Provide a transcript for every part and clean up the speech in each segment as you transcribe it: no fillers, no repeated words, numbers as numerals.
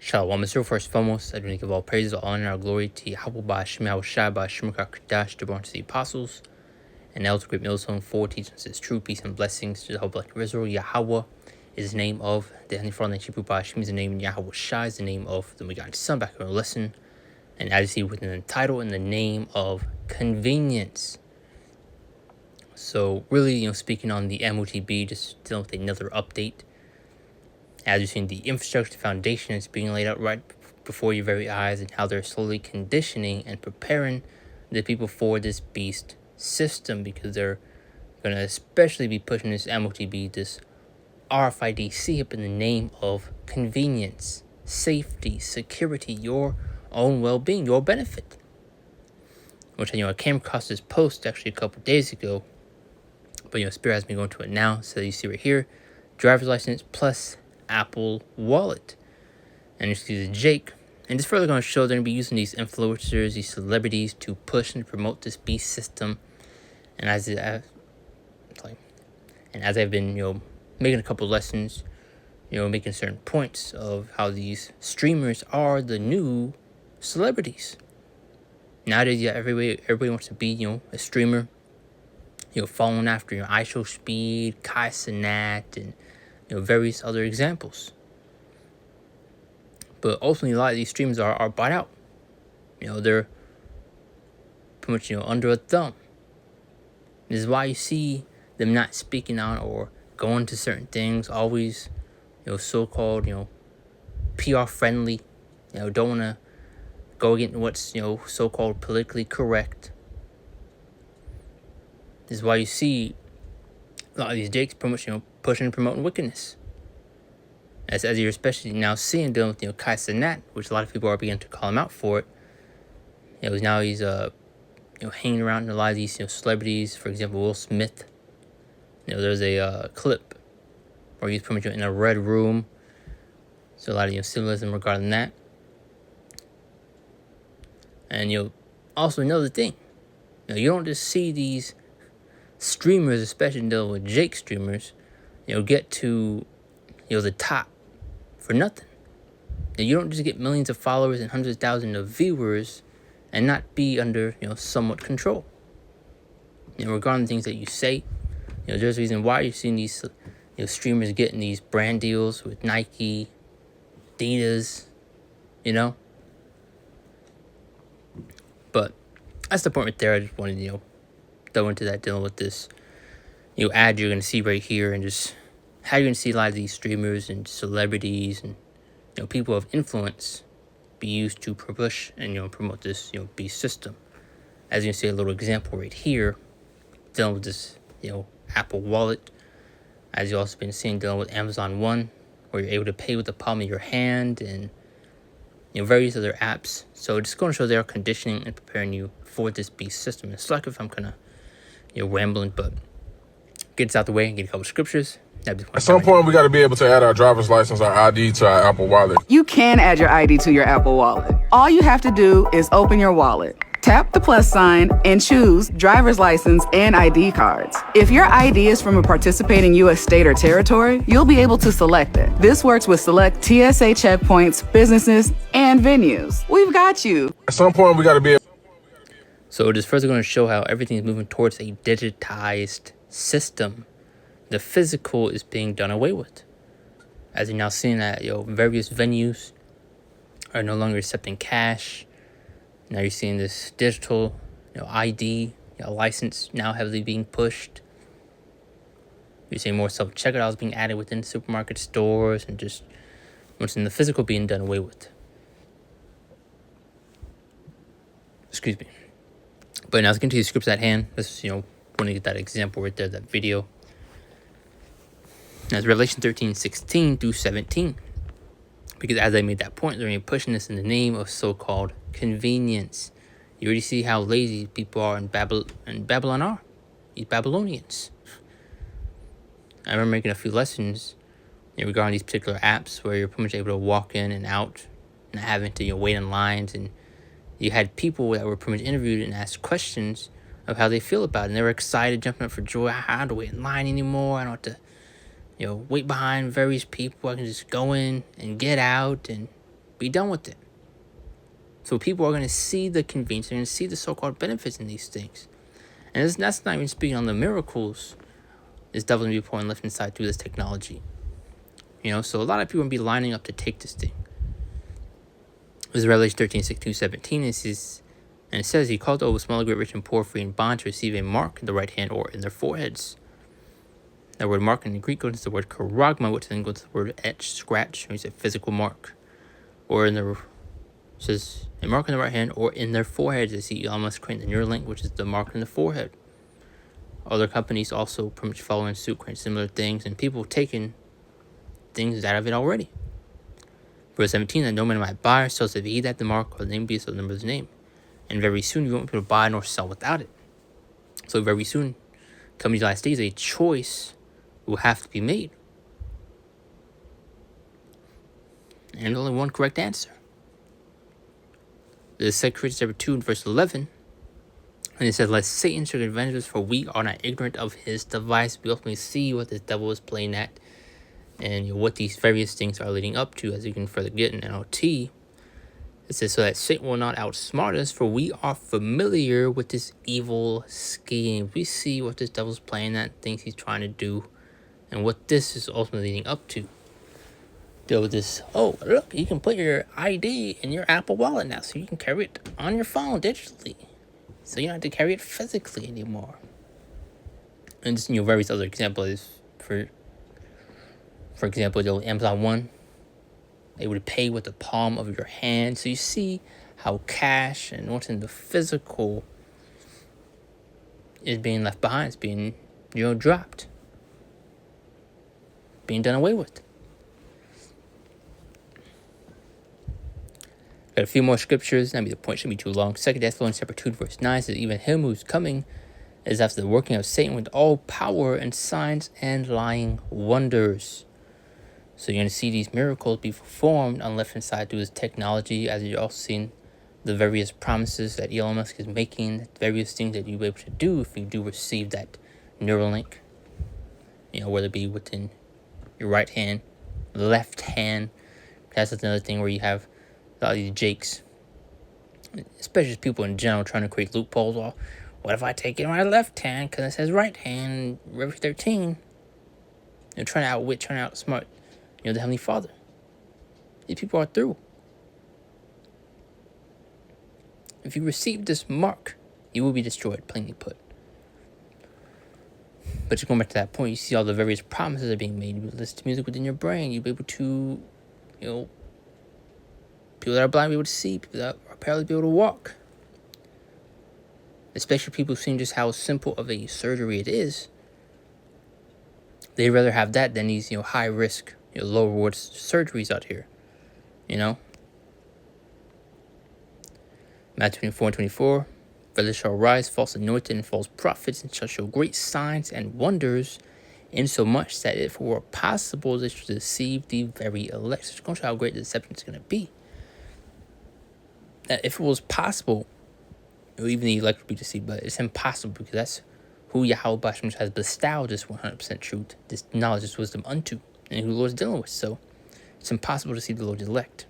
Shalom, Mr. First and foremost, I do want to give all praise, all honor, all glory to Yahweh Ba'Shem Yahushua Ba'Shem Kadash, to born to the apostles, and now to great millstone for teaching us his true peace and blessings to the whole black of Israel. Yahweh is the name of the Heavenly Father, and Hebrew Ba'Shem is the name, Yahweh Shai is the name of the begotten Son. Back in our lesson, and as you see within the title, in the name of convenience. So really, speaking on the MOTB, just dealing with another update. As you've seen, the infrastructure, the foundation is being laid out right before your very eyes, and how they're slowly conditioning and preparing the people for this beast system, because they're going to especially be pushing this MOTB, this RFID up in the name of convenience, safety, security, your own well-being, your benefit. Which I came across this post actually a couple days ago, but Spirit has me going to it now. So you see right here, driver's license plus Apple Wallet, and you see the Jake, and it's further going to show they're going to be using these influencers, these celebrities, to push and promote this beast system. And as I've been making a couple lessons, making certain points of how these streamers are the new celebrities. Nowadays, everybody wants to be a streamer, following after IShowSpeed, Kai Cenat, and various other examples. But ultimately, a lot of these streamers are bought out. They're pretty much under a thumb. This is why you see them not speaking out or going to certain things, always so-called PR friendly. Don't want to go against what's so-called politically correct. This is why you see a lot of these jakes pretty much pushing and promoting wickedness. As you're especially now seeing, dealing with Kai Cenat, which a lot of people are beginning to call him out for it. Now he's hanging around in a lot of these celebrities. For example, Will Smith. There's a clip where he's pretty much in a red room. So a lot of symbolism regarding that. And also another thing, you don't just see these streamers, especially dealing with Jake streamers, get to the top for nothing. You don't just get millions of followers and hundreds of thousands of viewers and not be under somewhat control. Regarding the things that you say, there's a reason why you're seeing these streamers getting these brand deals with Nike, Adidas, But that's the point right there. I just wanted to go into that, dealing with this ad you're going to see right here, and just how you're going to see a lot of these streamers and celebrities and people of influence be used to push and promote this beast system. As you can see, a little example right here, dealing with this Apple Wallet. As you also been seeing, dealing with Amazon One, where you're able to pay with the palm of your hand, and various other apps. So it's going to show they're conditioning and preparing you for this beast system. It's like if I'm kind of rambling, but get this out the way and get a couple scriptures. At some point, we got to be able to add our driver's license, our ID to our Apple Wallet. You can add your ID to your Apple Wallet. All you have to do is open your wallet, tap the plus sign, and choose driver's license and ID cards. If your ID is from a participating U.S. state or territory, you'll be able to select it. This works with select TSA checkpoints, businesses, and venues. We've got you. At some point, we got to be able. So it is further going to show how everything is moving towards a digitized system. The physical is being done away with. As you're now seeing that various venues are no longer accepting cash. Now you're seeing this digital ID license now heavily being pushed. You're seeing more self-checkouts being added within supermarket stores, and just what's in the physical being done away with. Excuse me. But now let's get to the scripts at hand. Let's want to get that example right there, that video. That's Revelation 13:16 through 17. Because as I made that point, they're pushing this in the name of so-called convenience. You already see how lazy people are in Babylon are. These Babylonians. I remember making a few lessons regarding these particular apps where you're pretty much able to walk in and out, not having to wait in lines. And you had people that were pretty much interviewed and asked questions of how they feel about it. And they were excited, jumping up for joy. I don't have to wait in line anymore. I don't have to wait behind various people. I can just go in and get out, and Be done with it. So people are going to see the convenience. They're going to see the so-called benefits in these things. And that's not even speaking on the miracles this devil's going to be pouring left and side through this technology. So a lot of people will be lining up to take this thing. This is Revelation 13, 6, 17. And it says, he called over small, great, rich, and poor, free, and bond to receive a mark in the right hand or in their foreheads. The word mark in the Greek goes to the word charagma, which then goes to the word etch, scratch, or a physical mark. Or it says a mark in the right hand or in their foreheads. I see Elon Musk creating the Neuralink, which is the mark in the forehead. Other companies also pretty much following suit, creating similar things, and people taking things out of it already. Verse 17, that no man might buy or sell, save he that the mark or the name be, so the number of his name. And very soon you won't be able to buy nor sell without it. So very soon, coming to the last days, a choice will have to be made. And only one correct answer. The 2 Corinthians chapter 2 and verse 11. And it says, lest Satan should avenge us, for we are not ignorant of his device. We ultimately see what this devil is playing at, and what these various things are leading up to, as you can further get in NLT. It says, so that Satan will not outsmart us, for we are familiar with this evil scheme. We see what this devil's playing at, things he's trying to do, and what this is ultimately leading up to. Deal with this, oh, look, you can put your ID in your Apple Wallet now, so you can carry it on your phone digitally. So you don't have to carry it physically anymore. And just, various other examples for example, the Amazon One, they would pay with the palm of your hand. So you see how cash and what's in the physical is being left behind. It's being, dropped. Being done away with. Got a few more scriptures. The point shouldn't be too long. 2 Thessalonians chapter 2 verse 9 says, even him who's coming is after the working of Satan with all power and signs and lying wonders. So you're going to see these miracles be performed on the left-hand side through this technology, as you're also seeing the various promises that Elon Musk is making, various things that you'll be able to do if you do receive that Neuralink. Whether it be within your right hand, left hand. That's another thing where you have a lot of these jakes, especially people in general, trying to create loopholes. Well, what if I take it in my left hand because it says right hand, Revelation 13? Trying to outwit, trying to outsmart, the Heavenly Father. These people are through. If you receive this mark, you will be destroyed, plainly put. But just going back to that point, you see all the various promises are being made. You listen to music within your brain. You'll be able to, people that are blind will be able to see. People that are paralyzed will be able to walk. Especially people seeing just how simple of a surgery it is. They'd rather have that than these, high risk, low reward surgeries out here. Matthew 24 and 24. For there shall rise false anointed and false prophets, and shall show great signs and wonders, insomuch that if it were possible, they should deceive the very elect. So it's going to show how great the deception is going to be. That if it was possible, even the elect would be deceived, but it's impossible, because that's who Yahweh has bestowed this 100% truth, this knowledge, this wisdom unto, and who the Lord is dealing with. So it's impossible to see the Lord's elect.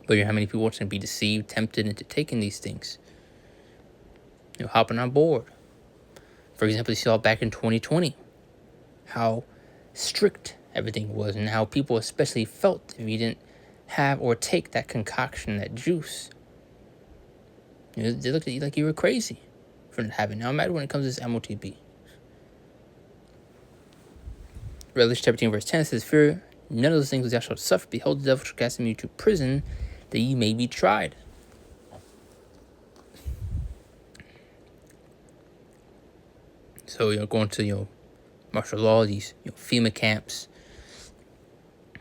But how many people are going to be deceived, tempted into taking these things? Hopping on board. For example, you saw back in 2020 how strict everything was, and how people especially felt if you didn't have or take that concoction, that juice. They looked at you like you were crazy for not having it. Now imagine when it comes to this MOTB. Revelation chapter 10 verse 10 says, fear none of those things which thou shalt suffer. Behold, the devil shall cast you to prison, that ye may be tried. So, going to, martial law, these, FEMA camps, you're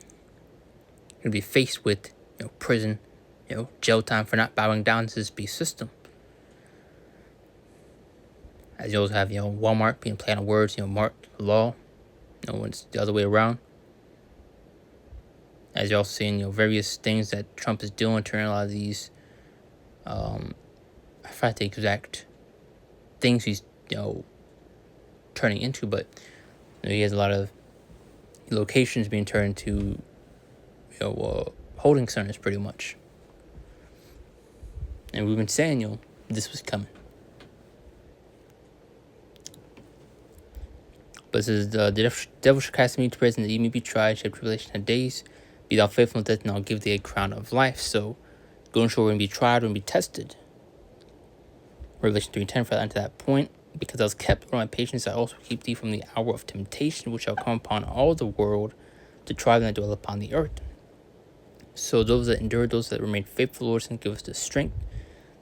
going to be faced with, prison, jail time for not bowing down to this beast system. As you also have, Walmart being played on words, mark law, when it's the other way around. As you're also seeing, various things that Trump is doing, turning a lot of these, I forgot the exact things he's, turning into, but he has a lot of locations being turned to holding centers pretty much. And we've been saying, this was coming. But it says, the devil shall cast me to prison, that ye may be tried, shall have tribulation of days. Be thou faithful in death, and I'll give thee a crown of life. So, going sure we're going to be tried, we're going to be tested. Revelation 3:10, for unto that point, because thou hast kept my patience, I also keep thee from the hour of temptation, which shall come upon all the world, to try them that dwell upon the earth. So those that endure, those that remain faithful, Lord, and give us the strength,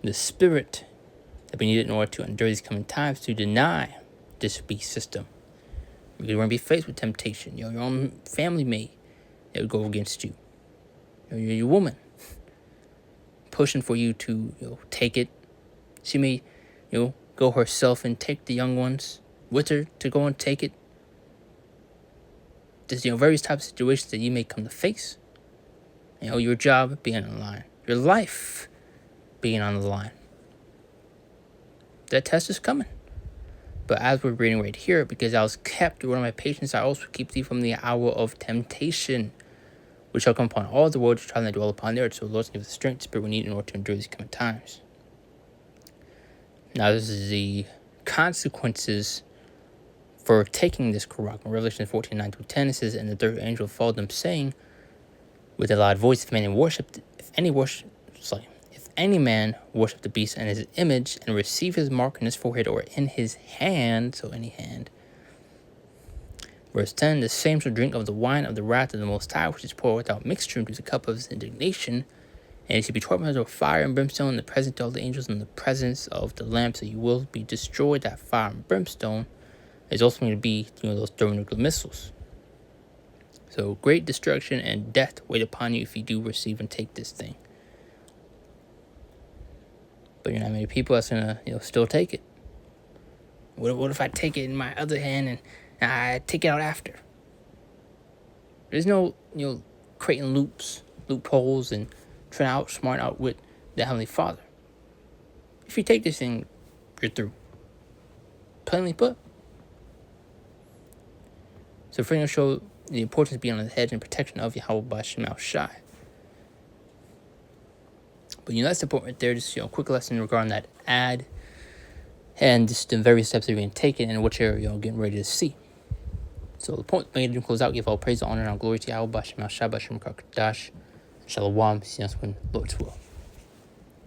the spirit that we need in order to endure these coming times, to deny this beast system. Because we're going to be faced with temptation. Your own family may go against you. Your woman pushing for you to take it. She may go herself and take the young ones with her to go and take it. There's various types of situations that you may come to face. Your job being on the line, your life being on the line. That test is coming. But as we're reading right here, because I was kept through one of my patience, I also keep thee from the hour of temptation, which shall come upon all the world to try and dwell upon the earth. So the Lord give us the strength, spirit we need in order to endure these coming times. Now this is the consequences for taking this Karak. In Revelation 14:9-10, it says, and the third angel followed them, saying with a loud voice, if any man worship the beast and his image, and receive his mark in his forehead or in his hand, so any hand. Verse 10, the same shall drink of the wine of the wrath of the Most High, which is poured without mixture into the cup of his indignation, and it shall be tormented with fire and brimstone in the presence of the angels and in the presence of the Lamb, so you will be destroyed. That fire and brimstone is also going to be those thermonuclear missiles. So great destruction and death wait upon you if you do receive and take this thing. But not many people that's gonna still take it. What if I take it in my other hand and I take it out after? There's no creating loopholes and trying to outsmart out with the Heavenly Father. If you take this thing, you're through. Plainly put. So we're going to show the importance of being on the hedge and protection of Yahweh B'Shem Al Shai. But that's the point right there. Just quick lesson regarding that ad, and just the various steps that are being taken and what you're getting ready to see. So the point made to close out, give all praise, honor, and all glory to Yahweh B'Shem Al Shai, B'Shem Kadash, Shalom. See us when Lord's will.